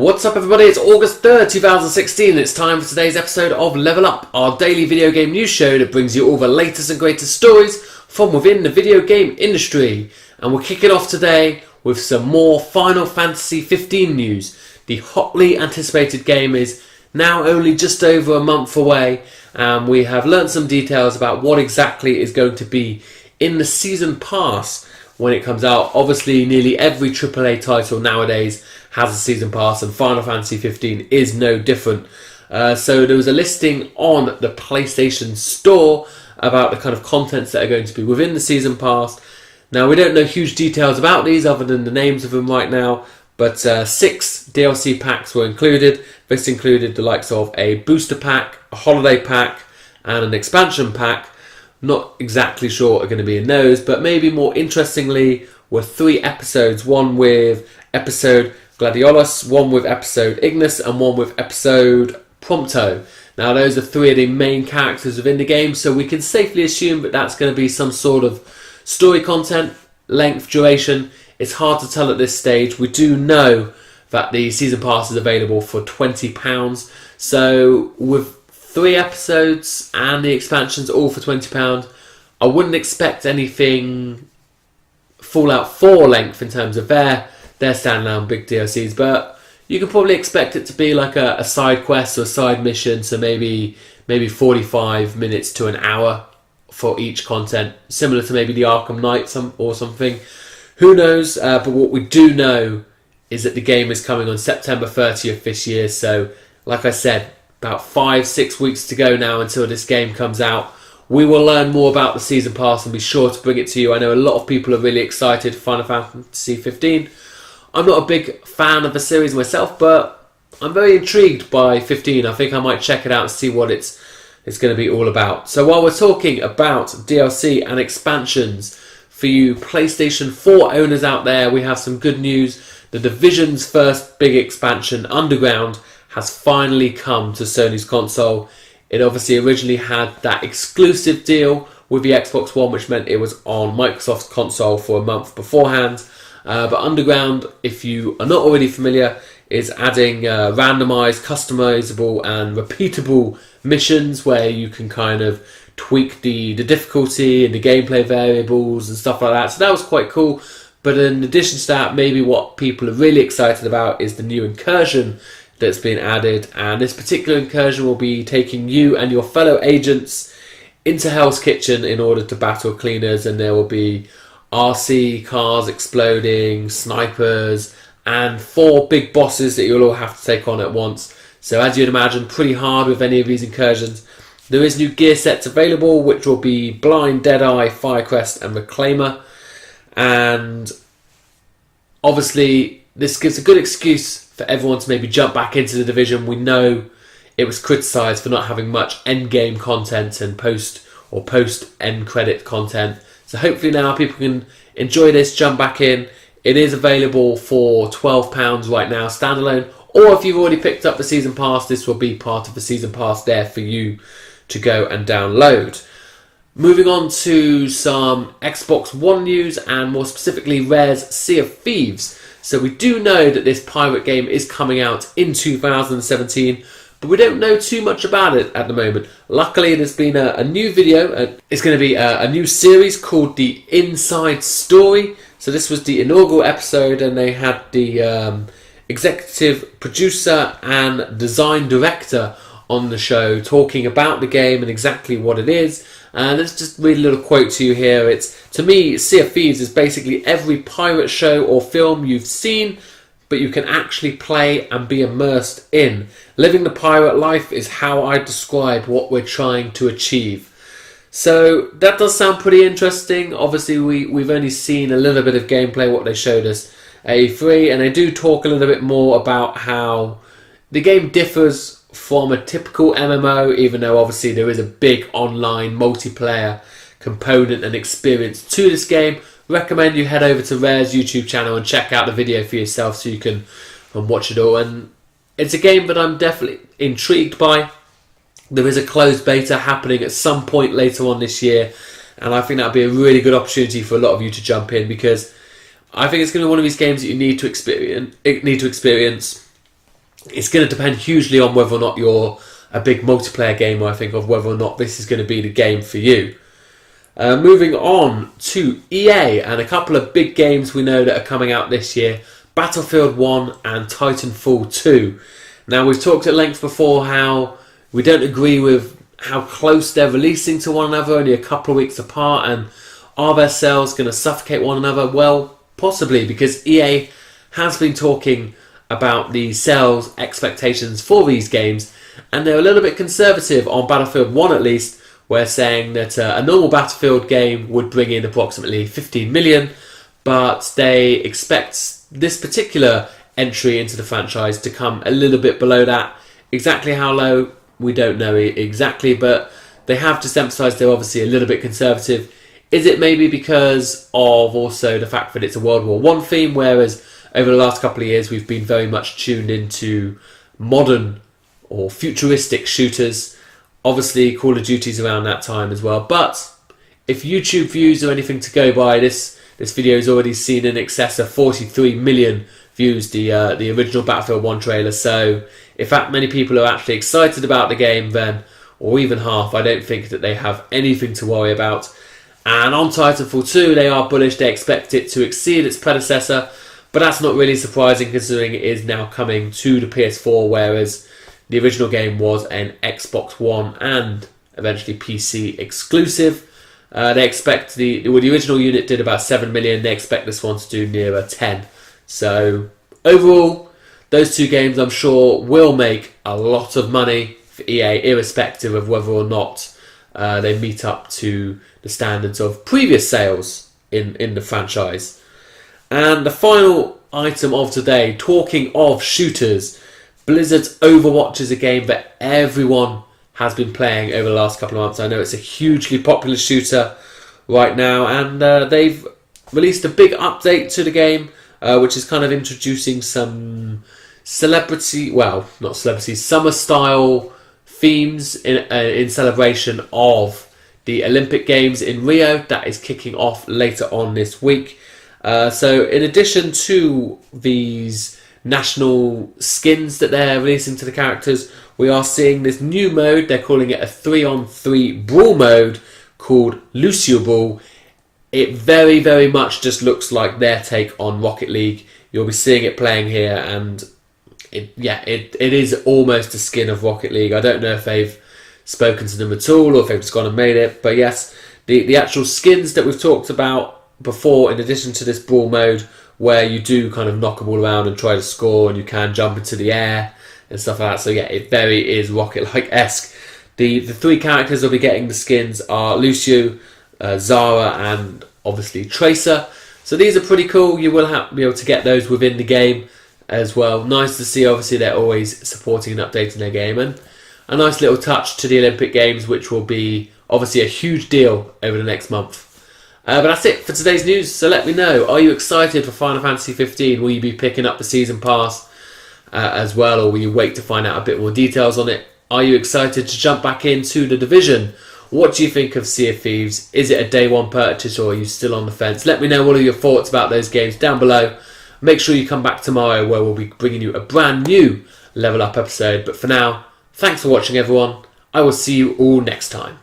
What's up everybody, it's August 3rd, 2016 and it's time for today's episode of Level Up, our daily video game news show that brings you all the latest and greatest stories from within the video game industry. And we're kicking off today with some more Final Fantasy 15 news. The hotly anticipated game is now only just over a month away, and we have learnt some details about what exactly is going to be in the Season Pass when it comes out. Obviously, nearly every AAA title nowadays has a Season Pass, and Final Fantasy 15 is no different. So there was a listing on the PlayStation Store about the kind of contents that are going to be within the Season Pass. Now, we don't know huge details about these other than the names of them right now, but 6 DLC packs were included. This included the likes of a booster pack, a holiday pack, and an expansion pack. Not exactly sure what are going to be in those, but maybe more interestingly were 3 episodes, one with episode Gladiolus, one with episode Ignis, and one with episode Prompto. Now those are 3 of the main characters within the game, so we can safely assume that that's going to be some sort of story content, length, duration. It's hard to tell at this stage. We do know that the Season Pass is available for £20, so with 3 episodes and the expansions all for £20, I wouldn't expect anything Fallout 4 length in terms of their standalone big DLCs, but you can probably expect it to be like a side quest or a side mission, so maybe 45 minutes to an hour for each content, similar to maybe the Arkham Knight or something. Who knows, but what we do know is that the game is coming on September 30th this year, so like I said, about 5-6 weeks to go now until this game comes out. We will learn more about the Season Pass and be sure to bring it to you. I know a lot of people are really excited for Final Fantasy 15. I'm not a big fan of the series myself, but I'm very intrigued by 15. I think I might check it out and see what it's going to be all about. So while we're talking about DLC and expansions, for you PlayStation 4 owners out there, we have some good news. The Division's first big expansion, Underground, has finally come to Sony's console. It obviously originally had that exclusive deal with the Xbox One, which meant it was on Microsoft's console for a month beforehand. But Underground, if you are not already familiar, is adding randomized, customizable and repeatable missions where you can kind of tweak the difficulty and the gameplay variables and stuff like that. So that was quite cool. But in addition to that, maybe what people are really excited about is the new incursion that's been added, and this particular incursion will be taking you and your fellow agents into Hell's Kitchen in order to battle cleaners, and there will be RC cars exploding, snipers, and 4 big bosses that you'll all have to take on at once. So as you'd imagine, pretty hard with any of these incursions. There is new gear sets available, which will be Blind, Deadeye, Firecrest and Reclaimer, and obviously this gives a good excuse for everyone to maybe jump back into the Division. We know it was criticised for not having much end-game content and post-end credit content. So hopefully now people can enjoy this, jump back in. It is available for £12 right now, standalone. Or if you've already picked up the Season Pass, this will be part of the Season Pass there for you to go and download. Moving on to some Xbox One news, and more specifically Rare's Sea of Thieves. So we do know that this pirate game is coming out in 2017, but we don't know too much about it at the moment. Luckily, there's been a new video. It's going to be a new series called The Inside Story. So this was the inaugural episode, and they had the executive producer and design director on the show talking about the game and exactly what it is. And let's just read a little quote to you here. To me, Sea of Thieves is basically every pirate show or film you've seen, but you can actually play and be immersed in. Living the pirate life is how I describe what we're trying to achieve. So that does sound pretty interesting. Obviously, we've only seen a little bit of gameplay, what they showed us at E3, and they do talk a little bit more about how the game differs from a typical MMO, even though obviously there is a big online multiplayer component and experience to this game. Recommend you head over to Rare's YouTube channel and check out the video for yourself so you can watch it all. And it's a game that I'm definitely intrigued by. There is a closed beta happening at some point later on this year, and I think that'll be a really good opportunity for a lot of you to jump in, because I think it's going to be one of these games that you need to experience. it's going to depend hugely on whether or not you're a big multiplayer gamer, I think, of whether or not this is going to be the game for you. Moving on to EA and a couple of big games we know that are coming out this year. Battlefield 1 and Titanfall 2. Now, we've talked at length before how we don't agree with how close they're releasing to one another, only a couple of weeks apart, and are their sales going to suffocate one another? Well, possibly, because EA has been talking about the sales expectations for these games, and they're a little bit conservative on Battlefield 1 at least. We're saying that a normal Battlefield game would bring in approximately 15 million, but they expect this particular entry into the franchise to come a little bit below that. Exactly how low, we don't know exactly, but they have just emphasised they're obviously a little bit conservative. Is it maybe because of also the fact that it's a World War I theme, whereas over the last couple of years we've been very much tuned into modern or futuristic shooters? Obviously, Call of Duty's around that time as well. But if YouTube views are anything to go by, this video has already seen in excess of 43 million views, the original Battlefield 1 trailer. So if that many people are actually excited about the game, then, or even half, I don't think that they have anything to worry about. And on Titanfall 2, they are bullish. They expect it to exceed its predecessor. But that's not really surprising considering it is now coming to the PS4, whereas the original game was an Xbox One and eventually PC exclusive. They expect the original unit did about 7 million. They expect this one to do nearer 10. So overall, those two games I'm sure will make a lot of money for EA, irrespective of whether or not they meet up to the standards of previous sales in the franchise. And the final item of today, talking of shooters, Blizzard's Overwatch is a game that everyone has been playing over the last couple of months. I know it's a hugely popular shooter right now, and they've released a big update to the game, which is kind of introducing some summer style themes in celebration of the Olympic Games in Rio. That is kicking off later on this week. So in addition to these national skins that they're releasing to the characters, we are seeing this new mode. They're calling it a 3-on-3 brawl mode called Lucio Ball. It very, very much just looks like their take on Rocket League. You'll be seeing it playing here, and it is almost a skin of Rocket League. I don't know if they've spoken to them at all or if they've just gone and made it, but yes, the actual skins that we've talked about before, in addition to this brawl mode where you do kind of knock a ball around and try to score, and you can jump into the air and stuff like that. So yeah, it very is Rocket-like-esque. The three characters will be getting the skins are Lucio, Zara, and obviously Tracer. So these are pretty cool. You will be able to get those within the game as well. Nice to see, obviously, they're always supporting and updating their game. And a nice little touch to the Olympic Games, which will be obviously a huge deal over the next month. But that's it for today's news. So let me know, are you excited for Final Fantasy 15? Will you be picking up the Season Pass as well, or will you wait to find out a bit more details on it? Are you excited to jump back into The Division? What do you think of Sea of Thieves? Is it a day one purchase, or are you still on the fence? Let me know what are your thoughts about those games down below. Make sure you come back tomorrow where we'll be bringing you a brand new Level Up episode. But for now, thanks for watching everyone. I will see you all next time.